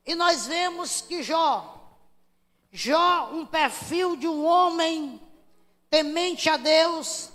E nós vemos que Jó, um perfil de um homem temente a Deus,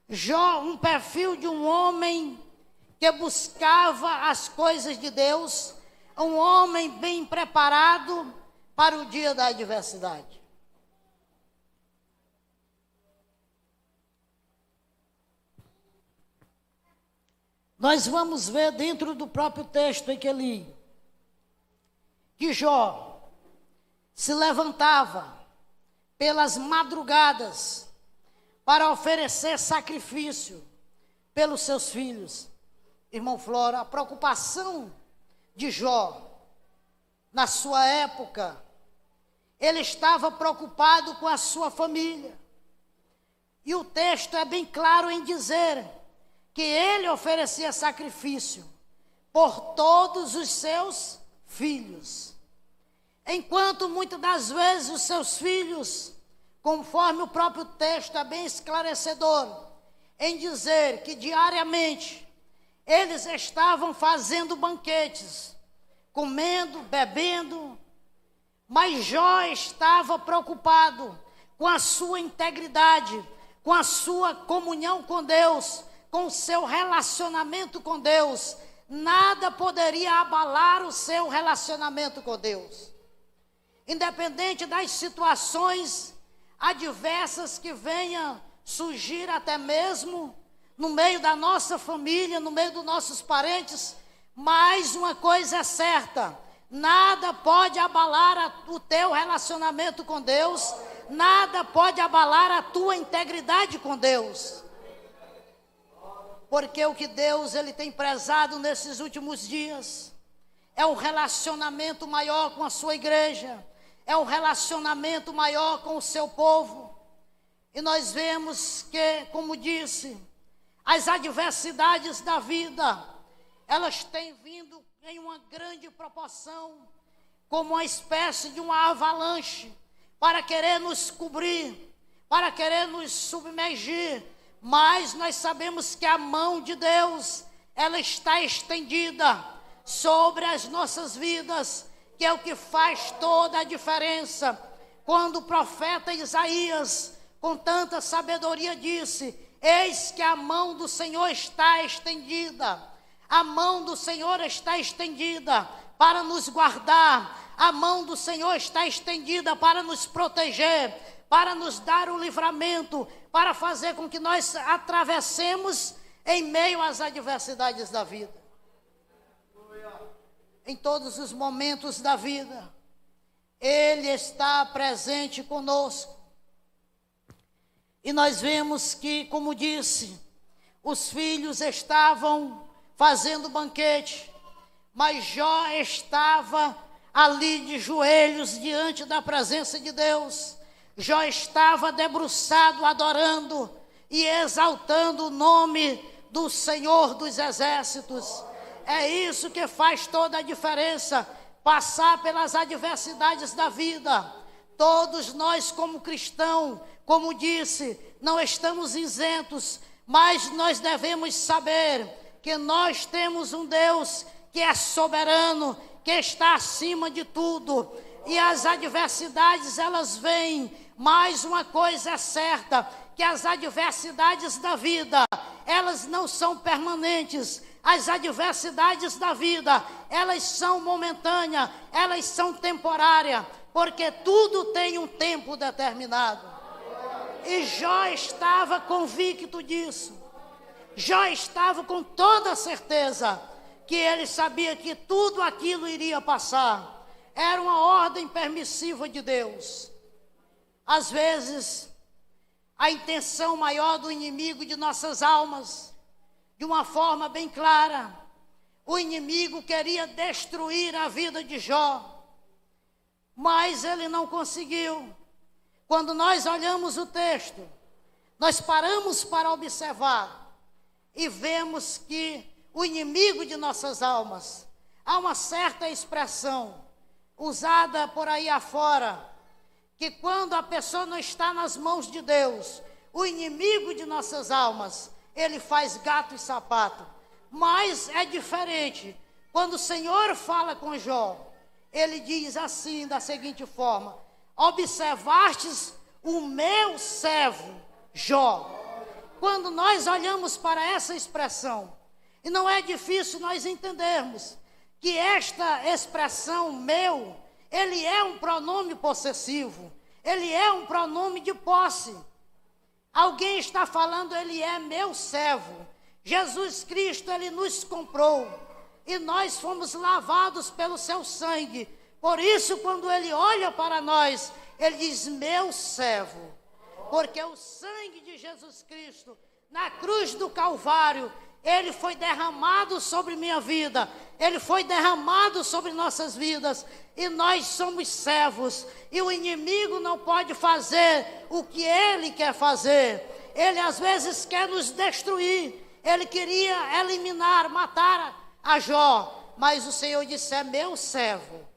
Jó, um perfil de um homem que buscava as coisas de Deus, um homem bem preparado para o dia da adversidade. Nós vamos ver dentro do próprio texto em que eu li, que Jó se levantava pelas madrugadas para oferecer sacrifício pelos seus filhos. Irmão Flora, a preocupação de Jó, na sua época, ele estava preocupado com a sua família. E o texto é bem claro em dizer que ele oferecia sacrifício por todos os seus filhos. Enquanto muitas das vezes os seus filhos, conforme o próprio texto é bem esclarecedor, em dizer que diariamente eles estavam fazendo banquetes, comendo, bebendo, mas Jó estava preocupado com a sua integridade, com a sua comunhão com Deus, com o seu relacionamento com Deus. Nada poderia abalar o seu relacionamento com Deus. Independente das situações adversas que venham surgir até mesmo no meio da nossa família, no meio dos nossos parentes, mas uma coisa é certa: nada pode abalar o teu relacionamento com Deus, nada pode abalar a tua integridade com Deus. Porque o que Deus ele tem prezado nesses últimos dias é um relacionamento maior com a sua igreja, é um relacionamento maior com o seu povo. E nós vemos que, como disse, as adversidades da vida, elas têm vindo em uma grande proporção, como uma espécie de uma avalanche, para querer nos cobrir, para querer nos submergir. Mas nós sabemos que a mão de Deus, ela está estendida sobre as nossas vidas, que é o que faz toda a diferença. Quando o profeta Isaías, com tanta sabedoria, disse: eis que a mão do Senhor está estendida, a mão do Senhor está estendida para nos guardar, a mão do Senhor está estendida para nos proteger, para nos dar o livramento, para fazer com que nós atravessemos em meio às adversidades da vida. Em todos os momentos da vida, Ele está presente conosco. E nós vemos que, como disse, os filhos estavam fazendo banquete, mas Jó estava ali de joelhos diante da presença de Deus. Jó estava debruçado, adorando e exaltando o nome do Senhor dos Exércitos. É isso que faz toda a diferença, passar pelas adversidades da vida. Todos nós, como cristãos, como disse, não estamos isentos, mas nós devemos saber que nós temos um Deus que é soberano, que está acima de tudo. E as adversidades, elas vêm, mas uma coisa é certa, que as adversidades da vida, elas não são permanentes. As adversidades da vida, elas são momentâneas, elas são temporárias, porque tudo tem um tempo determinado. E Jó estava convicto disso. Jó estava com toda certeza que ele sabia que tudo aquilo iria passar. Era uma ordem permissiva de Deus. Às vezes, a intenção maior do inimigo de nossas almas, de uma forma bem clara, o inimigo queria destruir a vida de Jó, mas ele não conseguiu. Quando nós olhamos o texto, nós paramos para observar e vemos que o inimigo de nossas almas, há uma certa expressão usada por aí afora, que quando a pessoa não está nas mãos de Deus, o inimigo de nossas almas, ele faz gato e sapato. Mas é diferente quando o Senhor fala com Jó, ele diz assim, da seguinte forma: observastes o meu servo Jó. Quando nós olhamos para essa expressão, e não é difícil nós entendermos que esta expressão meu, ele é um pronome possessivo, ele é um pronome de posse. Alguém está falando, ele é meu servo. Jesus Cristo, ele nos comprou e nós fomos lavados pelo seu sangue. Por isso, quando ele olha para nós, ele diz meu servo, porque o sangue de Jesus Cristo na cruz do Calvário, ele foi derramado sobre minha vida, ele foi derramado sobre nossas vidas, e nós somos servos, e o inimigo não pode fazer o que ele quer fazer. Ele às vezes quer nos destruir, ele queria eliminar, matar a Jó, mas o Senhor disse, é meu servo.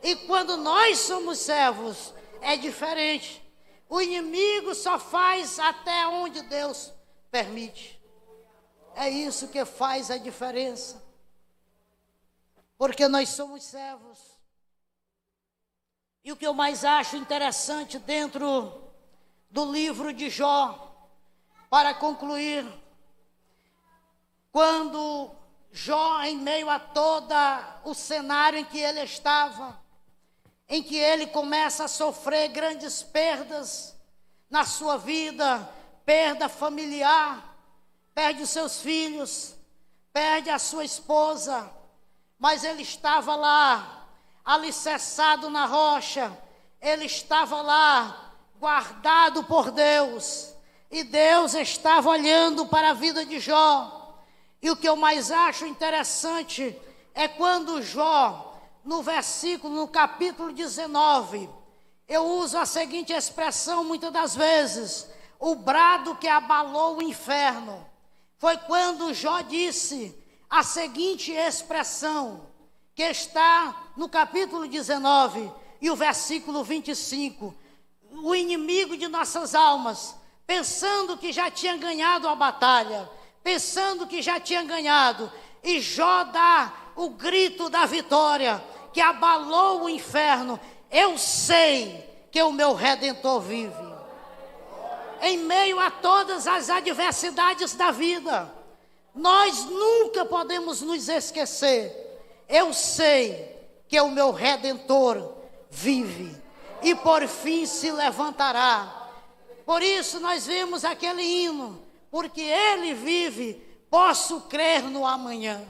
E quando nós somos servos, é diferente. O inimigo só faz até onde Deus permite. É isso que faz a diferença. Porque nós somos servos. E o que eu mais acho interessante dentro do livro de Jó, para concluir, quando Jó, em meio a todo o cenário em que ele estava, em que ele começa a sofrer grandes perdas na sua vida, perda familiar, perde os seus filhos, perde a sua esposa, mas ele estava lá, alicerçado na rocha, ele estava lá, guardado por Deus, e Deus estava olhando para a vida de Jó. E o que eu mais acho interessante é quando Jó, no capítulo 19, eu uso a seguinte expressão muitas das vezes, o brado que abalou o inferno. Foi quando Jó disse a seguinte expressão, que está no capítulo 19 e o versículo 25. O inimigo de nossas almas, pensando que já tinha ganhado a batalha, pensando que já tinha ganhado, e Jó dá o grito da vitória, que abalou o inferno. Eu sei que o meu Redentor vive. Em meio a todas as adversidades da vida, nós nunca podemos nos esquecer. Eu sei que o meu Redentor vive e por fim se levantará. Por isso nós vimos aquele hino, porque ele vive, posso crer no amanhã.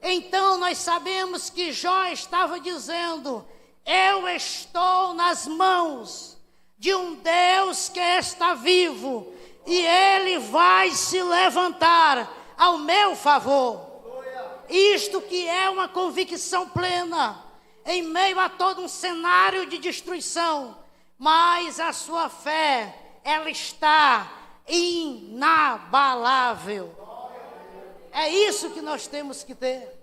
Então nós sabemos que Jó estava dizendo, eu estou nas mãos de um Deus que está vivo, e ele vai se levantar ao meu favor. Isto que é uma convicção plena, em meio a todo um cenário de destruição, mas a sua fé, ela está inabalável. É isso que nós temos que ter.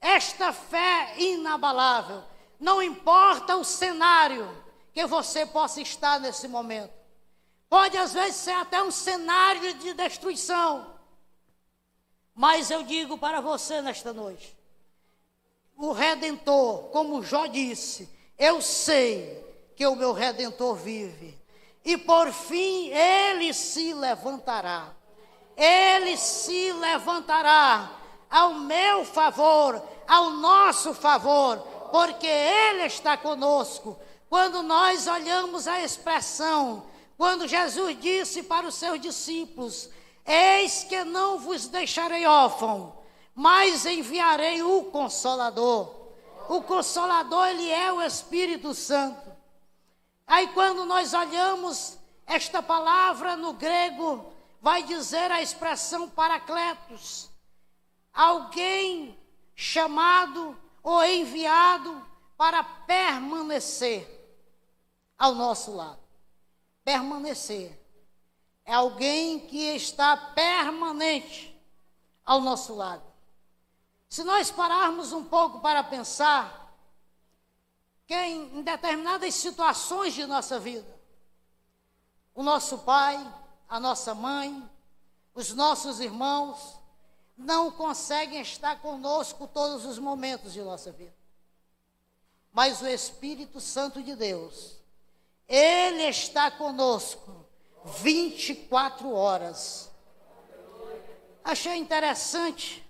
Esta fé inabalável. Não importa o cenário que você possa estar nesse momento. Pode às vezes ser até um cenário de destruição. Mas eu digo para você nesta noite, o Redentor, como Jó disse, eu sei que o meu Redentor vive. E por fim ele se levantará. Ele se levantará ao meu favor, ao nosso favor, porque ele está conosco. Quando nós olhamos a expressão, quando Jesus disse para os seus discípulos, eis que não vos deixarei órfão, mas enviarei o Consolador. O Consolador, ele é o Espírito Santo. Aí quando nós olhamos esta palavra no grego, vai dizer a expressão paracletos, alguém chamado ou enviado para permanecer ao nosso lado. Permanecer. É alguém que está permanente ao nosso lado. Se nós pararmos um pouco para pensar, que em determinadas situações de nossa vida, o nosso pai, a nossa mãe, os nossos irmãos, não conseguem estar conosco todos os momentos de nossa vida. mas o Espírito Santo de Deus, ele está conosco 24 horas. Achei interessante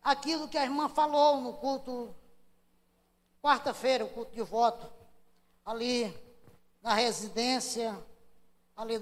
aquilo que a irmã falou no culto, quarta-feira, o culto de voto, ali na residência, ali